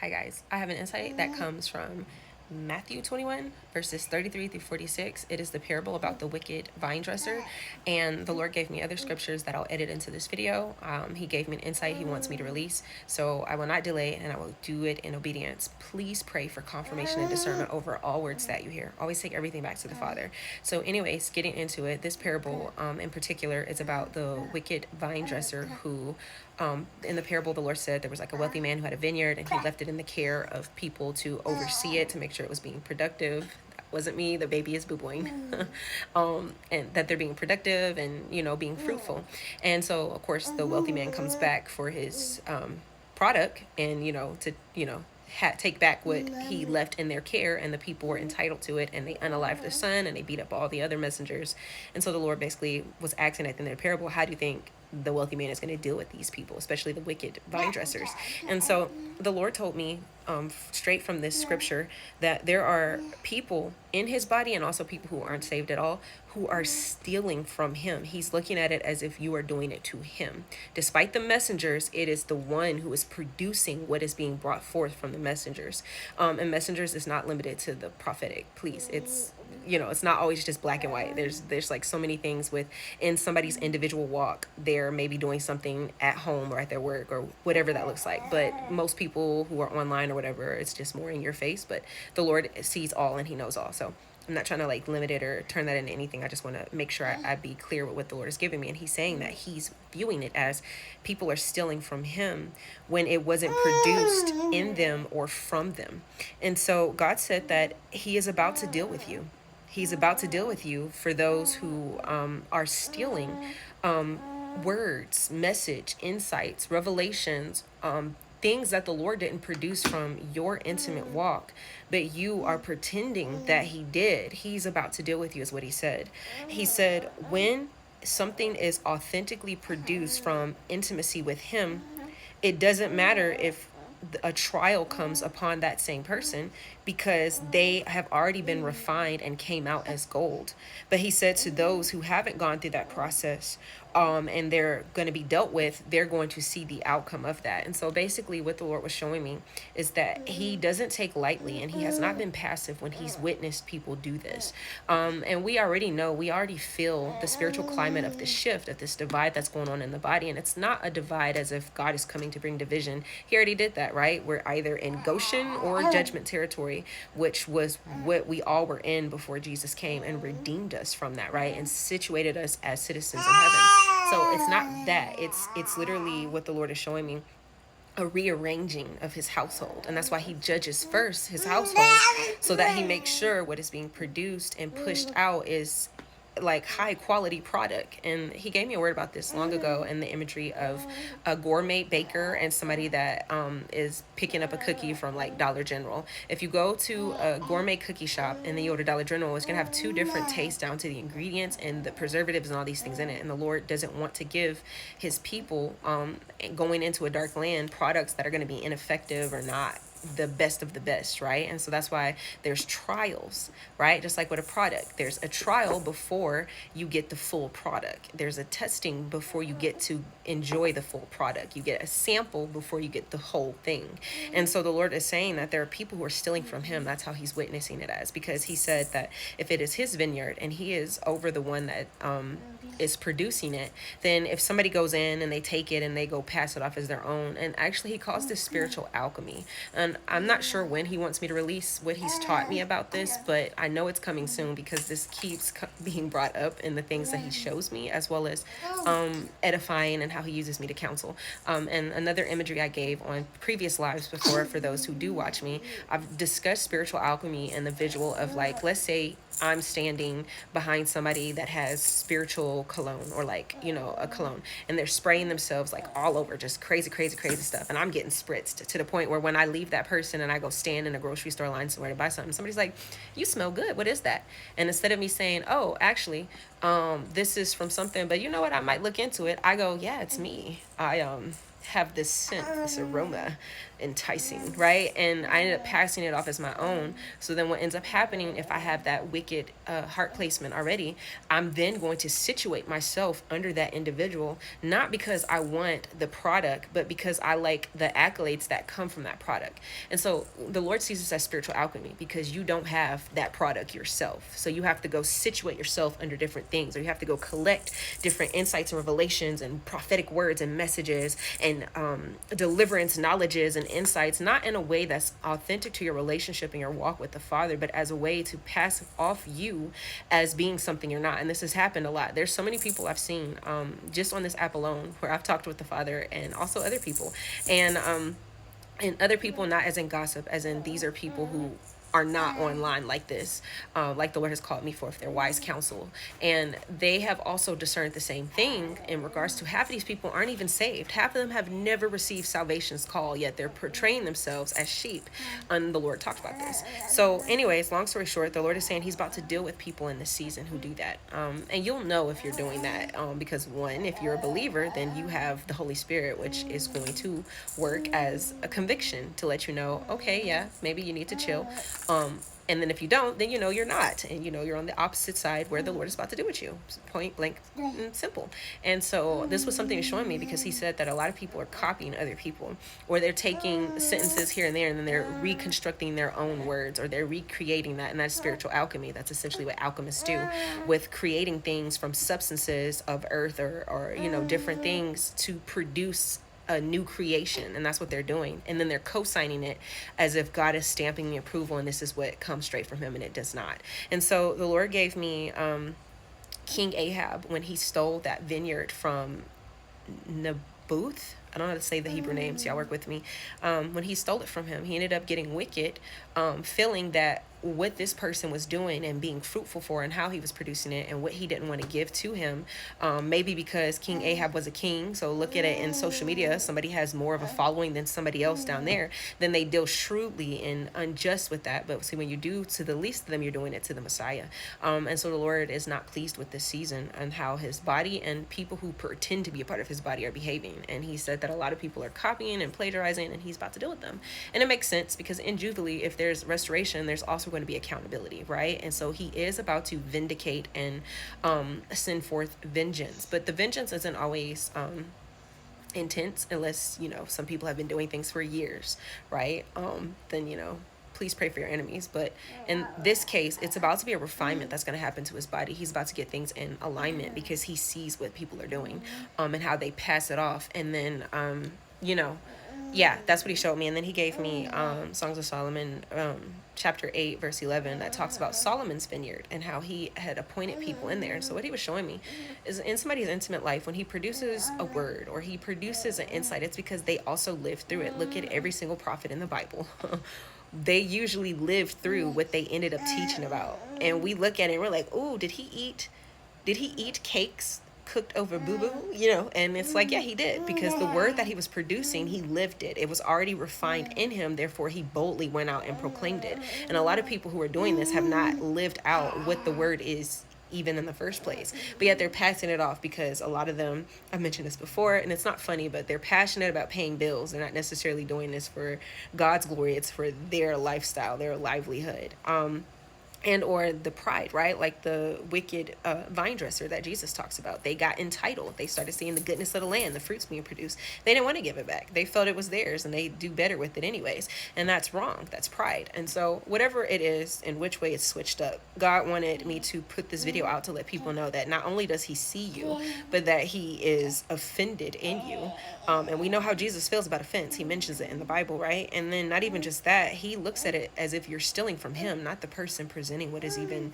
Hi guys, I have an insight that comes from Matthew 21 verses 33 through 46. It is the parable about the wicked vine dresser, and the Lord gave me other scriptures that I'll edit into this video. He gave me an insight he wants me to release, so I will not delay and I will do it in obedience. Please pray for confirmation and discernment over all words that you hear. Always take everything back to the Father. So anyways, getting into it, this parable in particular is about the wicked vine dresser who in the parable, the Lord said there was like a wealthy man who had a vineyard, and he left it in the care of people to oversee it, to make sure it was being productive. That wasn't me. The baby is boo-booing. And that they're being productive and, being fruitful. And so, of course, the wealthy man comes back for his product and, take back what he left in their care, and the people were entitled to it, and they unalived the son and they beat up all the other messengers. And so the Lord basically was asking at the end of the parable, how do you think the wealthy man is going to deal with these people, especially the wicked vine dressers? And so the Lord told me straight from this scripture that there are people in his body, and also people who aren't saved at all, who are stealing from him. He's looking at it as if you are doing it to him. Despite the messengers, it is the one who is producing what is being brought forth from the messengers. And messengers is not limited to the prophetic. Please, it's not always just black and white. There's like so many things in somebody's individual walk. They're maybe doing something at home or at their work or whatever that looks like. But most people who are online or whatever, it's just more in your face. But the Lord sees all and he knows all. So I'm not trying to like limit it or turn that into anything. I just want to make sure I be clear with what the Lord is giving me. And he's saying that he's viewing it as people are stealing from him when it wasn't produced in them or from them. And so God said that he is about to deal with you. He's about to deal with you for those who are stealing words, message, insights, revelations, things that the Lord didn't produce from your intimate walk, but you are pretending that he did. He's about to deal with you, is what he said. He said, when something is authentically produced from intimacy with him, it doesn't matter if a trial comes upon that same person, because they have already been refined and came out as gold. But he said to those who haven't gone through that process, and they're going to be dealt with, they're going to see the outcome of that. And so basically what the Lord was showing me is that he doesn't take lightly, and he has not been passive when he's witnessed people do this. And we already feel the spiritual climate of this shift, of this divide that's going on in the body. And it's not a divide as if God is coming to bring division. He already did that, right? We're either in Goshen or judgment territory, which was what we all were in before Jesus came and redeemed us from that, right? And situated us as citizens in heaven. So it's not that. It's literally what the Lord is showing me, a rearranging of his household. And that's why he judges first his household, so that he makes sure what is being produced and pushed out is like high quality product. And he gave me a word about this long ago, in the imagery of a gourmet baker and somebody that is picking up a cookie from like Dollar General. If you go to a gourmet cookie shop and then you go to Dollar General, it's gonna have two different tastes down to the ingredients and the preservatives and all these things in it. And the Lord doesn't want to give his people going into a dark land products that are going to be ineffective or not the best of the best, right? And so that's why there's trials, right? Just like with a product, there's a trial before you get the full product. There's a testing before you get to enjoy the full product. You get a sample before you get the whole thing. And so the Lord is saying that there are people who are stealing from him. That's how he's witnessing it as, because he said that if it is his vineyard and he is over the one that is producing it, then if somebody goes in and they take it and they go pass it off as their own, and actually he calls this spiritual alchemy. And I'm not sure when he wants me to release what he's taught me about this, but I know it's coming soon, because this keeps being brought up in the things that he shows me, as well as edifying and how he uses me to counsel. And another imagery I gave on previous lives before, for those who do watch me, I've discussed spiritual alchemy and the visual of, like, let's say I'm standing behind somebody that has spiritual cologne, or like, a cologne, and they're spraying themselves like all over, just crazy stuff. And I'm getting spritzed to the point where when I leave that person and I go stand in a grocery store line somewhere to buy something, somebody's like, you smell good. What is that? And instead of me saying, oh, actually, this is from something, but you know what? I might look into it. I go, yeah, it's me. I have this scent, this aroma. enticing, right? And I ended up passing it off as my own. So then what ends up happening, if I have that wicked heart placement already, I'm then going to situate myself under that individual, not because I want the product, but because I like the accolades that come from that product. And so the Lord sees this as spiritual alchemy, because you don't have that product yourself. So you have to go situate yourself under different things, or you have to go collect different insights and revelations and prophetic words and messages and deliverance knowledges and insights, not in a way that's authentic to your relationship and your walk with the Father, but as a way to pass off you as being something you're not. And this has happened a lot. There's so many people I've seen just on this app alone, where I've talked with the Father and also other people, and other people, not as in gossip, as in these are people who are not online like this, like the Lord has called me forth their wise counsel. And they have also discerned the same thing in regards to half of these people aren't even saved. Half of them have never received salvation's call, yet they're portraying themselves as sheep. And the Lord talked about this. So anyways, long story short, the Lord is saying he's about to deal with people in this season who do that. And you'll know if you're doing that, because one, if you're a believer, then you have the Holy Spirit, which is going to work as a conviction to let you know, okay, yeah, maybe you need to chill. And then if you don't, then you know you're not, and you know you're on the opposite side where the Lord is about to do with you. Point blank and simple. And so this was something he's showing me, because he said that a lot of people are copying other people, or they're taking sentences here and there and then they're reconstructing their own words, or they're recreating that. And that's spiritual alchemy. That's essentially what alchemists do, with creating things from substances of earth or you know, different things to produce a new creation. And that's what they're doing, and then they're co-signing it as if God is stamping the approval and this is what comes straight from him, and it does not. And so the Lord gave me King Ahab, when he stole that vineyard from Naboth. I don't know how to say the Hebrew names, y'all work with me. When he stole it from him, he ended up getting wicked, feeling that what this person was doing and being fruitful for, and how he was producing it, and what he didn't want to give to him, maybe because King Ahab was a king. So look at it in social media, somebody has more of a following than somebody else down there, then they deal shrewdly and unjust with that. But see, when you do to the least of them, you're doing it to the Messiah. And so the Lord is not pleased with this season and how his body and people who pretend to be a part of his body are behaving. And he said that a lot of people are copying and plagiarizing, and he's about to deal with them. And it makes sense, because in Jubilee, if there's restoration, there's also going to be accountability, right? And so he is about to vindicate and send forth vengeance. But the vengeance isn't always intense, unless, you know, some people have been doing things for years, right? Then, you know, please pray for your enemies. But in this case, it's about to be a refinement that's going to happen to his body. He's about to get things in alignment, because he sees what people are doing and how they pass it off. And then, you know, yeah, that's what he showed me. And then he gave me Songs of Solomon, chapter 8, verse 11, that talks about Solomon's vineyard and how he had appointed people in there. So what he was showing me is, in somebody's intimate life, when he produces a word or he produces an insight, it's because they also lived through it. Look at every single prophet in the Bible. They usually lived through what they ended up teaching about. And we look at it and we're like, oh, did he eat cakes cooked over boo-boo, you know? And it's like, yeah, he did, because the word that he was producing, he lived it. It was already refined in him, therefore he boldly went out and proclaimed it. And a lot of people who are doing this have not lived out what the word is even in the first place, but yet they're passing it off, because a lot of them, I've mentioned this before, and it's not funny, but they're passionate about paying bills. They're not necessarily doing this for God's glory. It's for their lifestyle, their livelihood. And or the pride, right? Like the wicked vine dresser that Jesus talks about. They got entitled. They started seeing the goodness of the land, the fruits being produced. They didn't want to give it back. They felt it was theirs, and they do better with it anyways. And that's wrong. That's pride. And so whatever it is, in which way it's switched up, God wanted me to put this video out to let people know that not only does he see you, but that he is offended in you. And we know how Jesus feels about offense. He mentions it in the Bible, right? And then not even just that, he looks at it as if you're stealing from him, not the person presenting what is even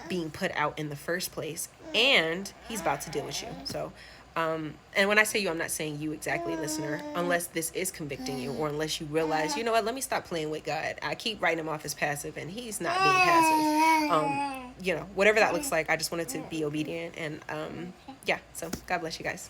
being put out in the first place. And he's about to deal with you. So and when I say you, I'm not saying you exactly, listener, unless this is convicting you, or unless you realize, you know what, let me stop playing with God. I keep writing him off as passive, and he's not being passive. You know, whatever that looks like, I just wanted to be obedient. And yeah, so God bless you guys.